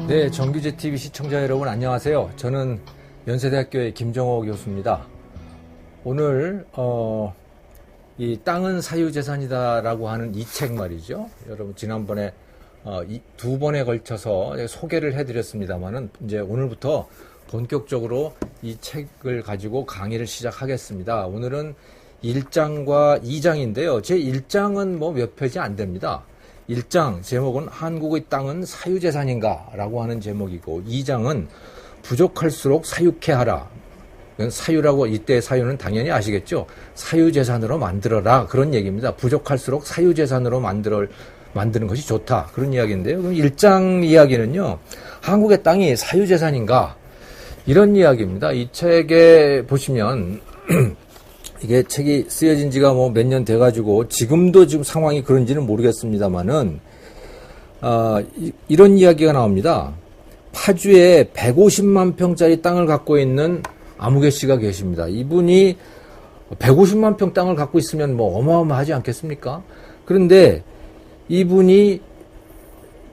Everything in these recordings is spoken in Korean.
네, 정규제 TV 시청자 여러분 안녕하세요. 저는 연세대학교의 김정호 교수입니다. 오늘 이 땅은 사유재산이다라고 하는 이 책 말이죠. 여러분 지난번에 두 번에 걸쳐서 소개를 해드렸습니다만은 이제 오늘부터 본격적으로 이 책을 가지고 강의를 시작하겠습니다. 오늘은 1장과 2장인데요. 제 1장은 뭐 몇 페이지 안 됩니다. 1장 제목은 한국의 땅은 사유재산인가 라고 하는 제목이고 2장은 부족할수록 사유케 하라. 사유라고 이때 사유는 당연히 아시겠죠. 사유재산으로 만들어라 그런 얘기입니다. 부족할수록 사유재산으로 만드는 것이 좋다 그런 이야기인데요. 그럼 1장 이야기는요. 한국의 땅이 사유재산인가 이런 이야기입니다. 이 책에 보시면 이게 책이 쓰여진 지가 뭐 몇 년 돼가지고 지금도 지금 상황이 그런지는 모르겠습니다만은 이런 이야기가 나옵니다. 파주에 150만 평짜리 땅을 갖고 있는 아무개 씨가 계십니다. 이분이 150만 평 땅을 갖고 있으면 뭐 어마어마하지 않겠습니까? 그런데 이분이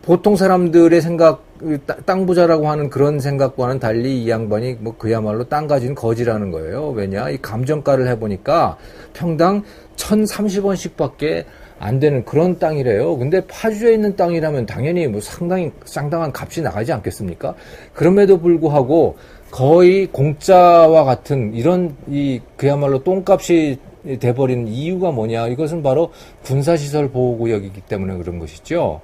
보통 사람들의 생각, 땅 부자라고 하는 그런 생각과는 달리 이 양반이 뭐 그야말로 땅 가진 거지라는 거예요. 왜냐? 이 감정가를 해보니까 평당 1,030원씩 밖에 안 되는 그런 땅이래요. 근데 파주에 있는 땅이라면 당연히 뭐 상당한 값이 나가지 않겠습니까? 그럼에도 불구하고 거의 공짜와 같은 이런 그야말로 똥값이 돼버린 이유가 뭐냐? 이것은 바로 군사시설 보호구역이기 때문에 그런 것이죠.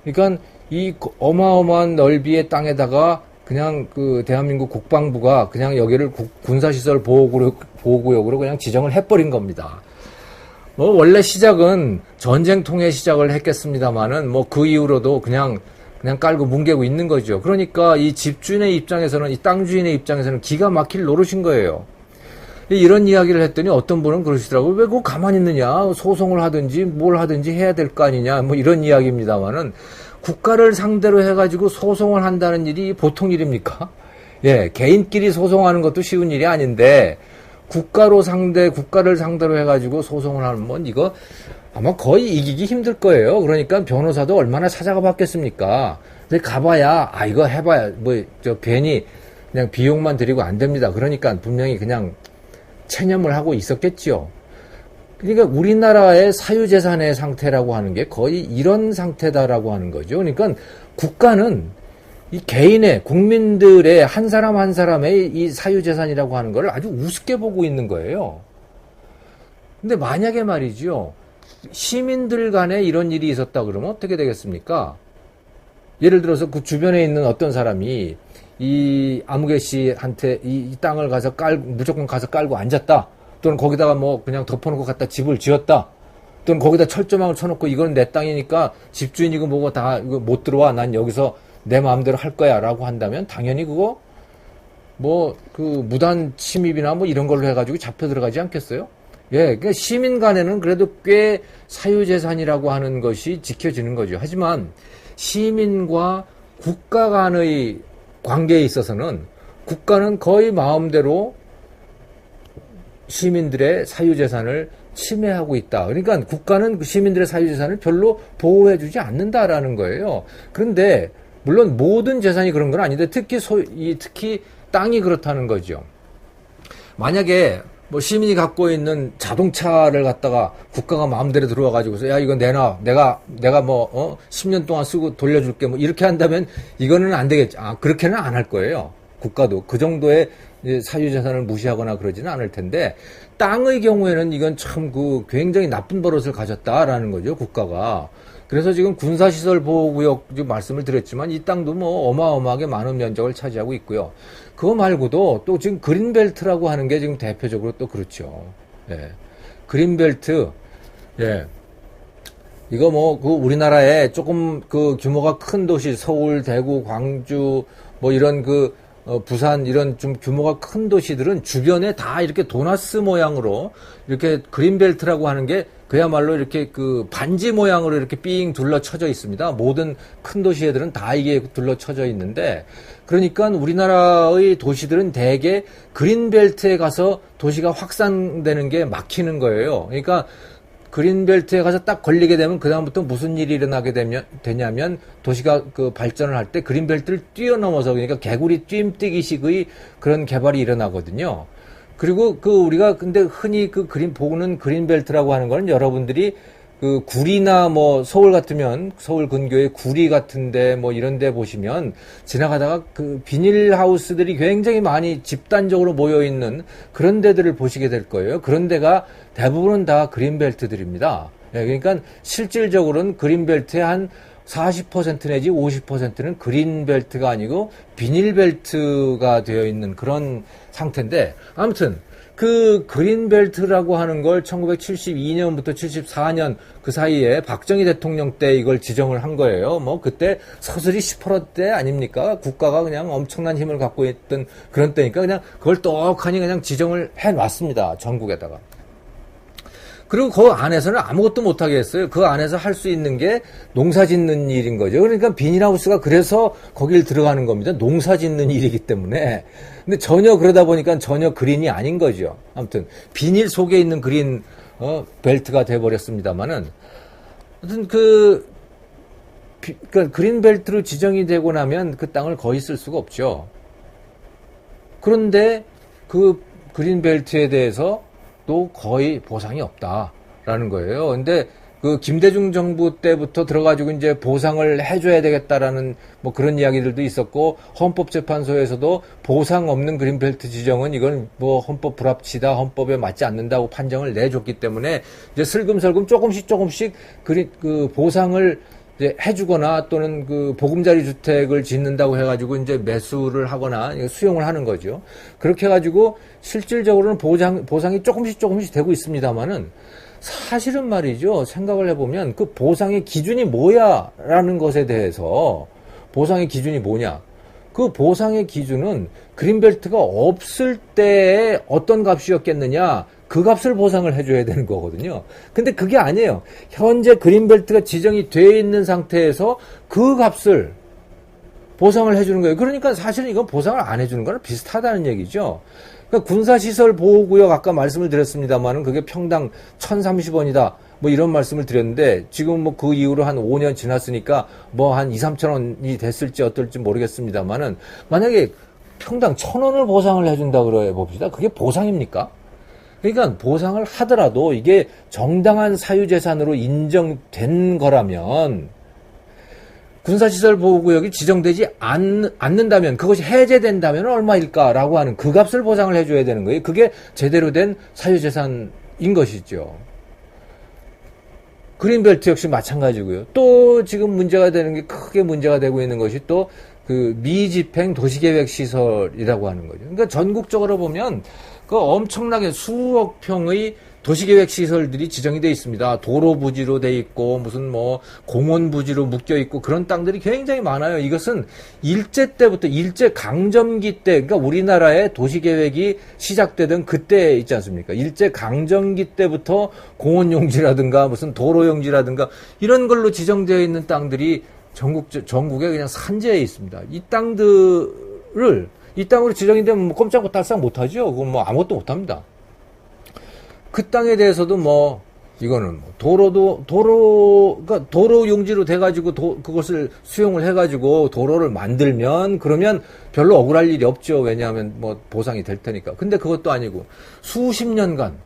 그러니까 이 어마어마한 넓이의 땅에다가 그냥 그 대한민국 국방부가 그냥 여기를 군사시설 보호구역으로 그냥 지정을 해버린 겁니다. 뭐 원래 시작은 전쟁통에 시작을 했겠습니다만은 뭐 그 이후로도 그냥 깔고 뭉개고 있는 거죠. 그러니까 이 집주인의 입장에서는 이 땅 주인의 입장에서는 기가 막힐 노릇인 거예요. 이런 이야기를 했더니 어떤 분은 그러시더라고요. 왜 그거 가만히 있느냐. 소송을 하든지 뭘 하든지 해야 될 거 아니냐. 뭐 이런 이야기입니다만은 국가를 상대로 해가지고 소송을 한다는 일이 보통 일입니까? 예, 개인끼리 소송하는 것도 쉬운 일이 아닌데 국가를 상대로 해가지고 소송을 하는 건 이거 아마 거의 이기기 힘들 거예요. 그러니까 변호사도 얼마나 찾아가 봤겠습니까? 근데 가봐야 이거 해봐야 괜히 그냥 비용만 들이고 안 됩니다. 그러니까 분명히 그냥 체념을 하고 있었겠지요. 그러니까 우리나라의 사유재산의 상태라고 하는 게 거의 이런 상태다라고 하는 거죠. 그러니까 국가는 이 개인의 국민들의 한 사람 한 사람의 이 사유재산이라고 하는 걸 아주 우습게 보고 있는 거예요. 근데 만약에 말이죠. 시민들 간에 이런 일이 있었다 그러면 어떻게 되겠습니까? 예를 들어서 그 주변에 있는 어떤 사람이 이 아무개 씨한테 이 땅을 무조건 가서 깔고 앉았다. 또는 거기다가 뭐 그냥 덮어놓고 갖다 집을 지었다. 또는 거기다 철조망을 쳐놓고 이건 내 땅이니까 집주인이고 뭐고 다 이거 못 들어와. 난 여기서 내 마음대로 할 거야. 라고 한다면 당연히 그거 뭐 그 무단 침입이나 뭐 이런 걸로 해가지고 잡혀 들어가지 않겠어요? 예, 그러니까 시민 간에는 그래도 꽤 사유재산이라고 하는 것이 지켜지는 거죠. 하지만 시민과 국가 간의 관계에 있어서는 국가는 거의 마음대로 시민들의 사유재산을 침해하고 있다. 그러니까 국가는 시민들의 사유재산을 별로 보호해주지 않는다라는 거예요. 그런데 물론 모든 재산이 그런 건 아닌데 특히 땅이 그렇다는 거죠. 만약에 뭐 시민이 갖고 있는 자동차를 갖다가 국가가 마음대로 들어와 가지고서 야 이거 내놔 내가 뭐 10년 동안 쓰고 돌려줄게 뭐 이렇게 한다면 이거는 안 되겠지. 그렇게는 안 할 거예요. 국가도 그 정도의 사유재산을 무시하거나 그러지는 않을 텐데 땅의 경우에는 이건 참 굉장히 나쁜 버릇을 가졌다라는 거죠. 국가가. 그래서 지금 군사시설 보호구역 말씀을 드렸지만 이 땅도 뭐 어마어마하게 많은 면적을 차지하고 있고요. 그거 말고도 또 지금 그린벨트라고 하는 게 지금 대표적으로 또 그렇죠. 예. 그린벨트, 예. 이거 뭐 우리나라에 조금 규모가 큰 도시, 서울, 대구, 광주, 뭐 이런 부산 이런 좀 규모가 큰 도시들은 주변에 다 이렇게 도나스 모양으로 이렇게 그린벨트라고 하는 게 그야말로 이렇게 반지 모양으로 이렇게 삥 둘러쳐져 있습니다. 모든 큰 도시애들은 다 이게 둘러쳐져 있는데 그러니까 우리나라의 도시들은 대개 그린벨트에 가서 도시가 확산되는 게 막히는 거예요. 그러니까 그린벨트에 가서 딱 걸리게 되면 그다음부터 무슨 일이 일어나게 되냐면 도시가 그 발전을 할 때 그린벨트를 뛰어넘어서 그러니까 개구리 뜀뛰기식의 그런 개발이 일어나거든요. 그리고 우리가 근데 흔히 보는 그린벨트라고 하는 거는 여러분들이 그 구리나 뭐 서울 같으면 서울 근교의 구리 같은데 뭐 이런데 보시면 지나가다가 그 비닐하우스들이 굉장히 많이 집단적으로 모여 있는 그런 데들을 보시게 될 거예요. 그런 데가 대부분은 다 그린벨트들입니다. 그러니까 실질적으로는 그린벨트의 한 40% 내지 50%는 그린벨트가 아니고 비닐벨트가 되어 있는 그런 상태인데, 아무튼 그 그린벨트라고 하는 걸 1972년부터 74년 그 사이에 박정희 대통령 때 이걸 지정을 한 거예요. 뭐 그때 서슬이 시퍼럴 때 아닙니까? 국가가 그냥 엄청난 힘을 갖고 있던 그런 때니까 그냥 그걸 떡하니 그냥 지정을 해놨습니다. 전국에다가. 그리고 그 안에서는 아무것도 못하게 했어요. 그 안에서 할 수 있는 게 농사 짓는 일인 거죠. 그러니까 비닐하우스가 그래서 거길 들어가는 겁니다. 농사 짓는 일이기 때문에. 근데 전혀 그러다 보니까 전혀 그린이 아닌 거죠. 아무튼 비닐 속에 있는 그린 벨트가 돼버렸습니다만은, 아무튼 그러니까 그린 벨트로 지정이 되고 나면 그 땅을 거의 쓸 수가 없죠. 그런데 그 그린 벨트에 대해서 또 거의 보상이 없다라는 거예요. 근데 그 김대중 정부 때부터 들어가지고 이제 보상을 해줘야 되겠다라는 뭐 그런 이야기들도 있었고, 헌법재판소에서도 보상 없는 그린벨트 지정은 이건 뭐 헌법 불합치다, 헌법에 맞지 않는다고 판정을 내줬기 때문에 이제 슬금슬금 조금씩 그 보상을 이제 해주거나 또는 그 보금자리 주택을 짓는다고 해가지고 이제 매수를 하거나 수용을 하는 거죠. 그렇게 해가지고 실질적으로는 보상이 조금씩 되고 있습니다만은, 사실은 말이죠. 생각을 해보면 그 보상의 기준이 뭐야라는 것에 대해서, 보상의 기준이 뭐냐. 그 보상의 기준은 그린벨트가 없을 때에 어떤 값이었겠느냐, 그 값을 보상을 해줘야 되는 거거든요. 근데 그게 아니에요. 현재 그린벨트가 지정이 돼 있는 상태에서 그 값을 보상을 해주는 거예요. 그러니까 사실은 이건 보상을 안 해주는 거랑 비슷하다는 얘기죠. 그러니까 군사시설 보호구역 아까 말씀을 드렸습니다만은 그게 평당 1,030원이다. 뭐 이런 말씀을 드렸는데, 지금 뭐 그 이후로 한 5년 지났으니까 뭐 한 2, 3천 원이 됐을지 어떨지 모르겠습니다만은, 만약에 평당 1,000원을 보상을 해준다 그래 봅시다. 그게 보상입니까? 그러니까 보상을 하더라도 이게 정당한 사유재산으로 인정된 거라면, 군사시설 보호구역이 지정되지 않는다면, 그것이 해제된다면 얼마일까라고 하는 그 값을 보상을 해줘야 되는 거예요. 그게 제대로 된 사유재산인 것이죠. 그린벨트 역시 마찬가지고요. 또 지금 문제가 되는 게, 크게 문제가 되고 있는 것이 또 그 미집행 도시계획시설이라고 하는 거죠. 그러니까 전국적으로 보면 그 엄청나게 수억 평의 도시계획시설들이 지정이 되어 있습니다. 도로 부지로 되어 있고, 무슨 뭐 공원 부지로 묶여 있고, 그런 땅들이 굉장히 많아요. 이것은 일제 때부터, 일제 강점기 때, 그러니까 우리나라의 도시계획이 시작되던 그때 있지 않습니까? 일제 강점기 때부터 공원 용지라든가 무슨 도로 용지라든가 이런 걸로 지정되어 있는 땅들이 전국에 그냥 산재해 있습니다. 이 땅으로 지정이 되면 뭐 꼼짝고 딸싹 못하죠. 그건 뭐 아무것도 못합니다. 그 땅에 대해서도 뭐 이거는 뭐 그러니까 도로 용지로 돼가지고 그것을 수용을 해가지고 도로를 만들면, 그러면 별로 억울할 일이 없죠. 왜냐하면 뭐 보상이 될 테니까. 근데 그것도 아니고 수십 년간,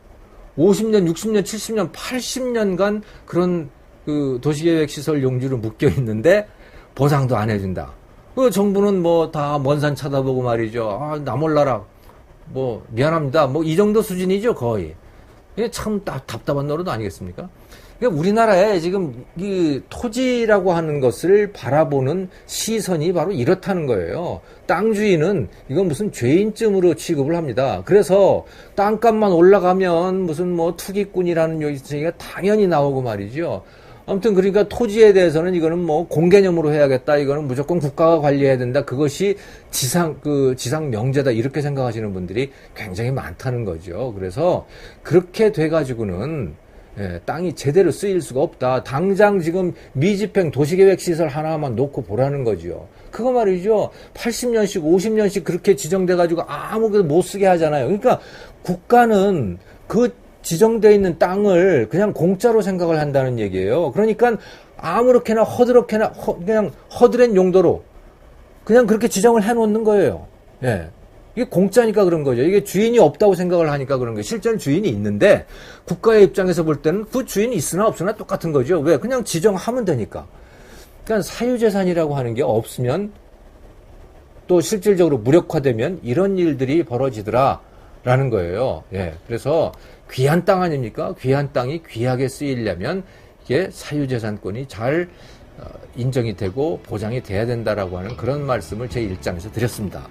50년, 60년, 70년, 80년간 그런 그 도시계획시설 용지로 묶여 있는데 보상도 안 해준다. 그 정부는 뭐 다 먼 산 쳐다보고 말이죠. 아, 나 몰라라. 뭐 미안합니다. 뭐 이 정도 수준이죠, 거의. 이게 참 답답한 노릇 아니겠습니까? 그러니까 우리나라에 지금 이 토지라고 하는 것을 바라보는 시선이 바로 이렇다는 거예요. 땅 주인은 이건 무슨 죄인쯤으로 취급을 합니다. 그래서 땅값만 올라가면 무슨 뭐 투기꾼이라는 얘기가 당연히 나오고 말이죠. 아무튼 그러니까 토지에 대해서는 이거는 뭐 공개념으로 해야겠다. 이거는 무조건 국가가 관리해야 된다. 그것이 지상 명제다. 이렇게 생각하시는 분들이 굉장히 많다는 거죠. 그래서 그렇게 돼가지고는 땅이 제대로 쓰일 수가 없다. 당장 지금 미집행 도시계획시설 하나만 놓고 보라는 거죠. 그거 말이죠. 80년씩 50년씩 그렇게 지정돼가지고 아무것도 못 쓰게 하잖아요. 그러니까 국가는 그 지정되어 있는 땅을 그냥 공짜로 생각을 한다는 얘기예요. 그러니까 아무렇게나 허드렛게나 그냥 허드렛 용도로 그냥 그렇게 지정을 해놓는 거예요. 예. 이게 공짜니까 그런 거죠. 이게 주인이 없다고 생각을 하니까 그런 거예요. 실제는 주인이 있는데 국가의 입장에서 볼 때는 그 주인이 있으나 없으나 똑같은 거죠. 왜? 그냥 지정하면 되니까. 그러니까 사유재산이라고 하는 게 없으면 또 실질적으로 무력화되면 이런 일들이 벌어지더라라는 거예요. 예. 그래서 귀한 땅 아닙니까? 귀한 땅이 귀하게 쓰이려면 이게 사유재산권이 잘 인정이 되고 보장이 돼야 된다라고 하는 그런 말씀을 제 1장에서 드렸습니다.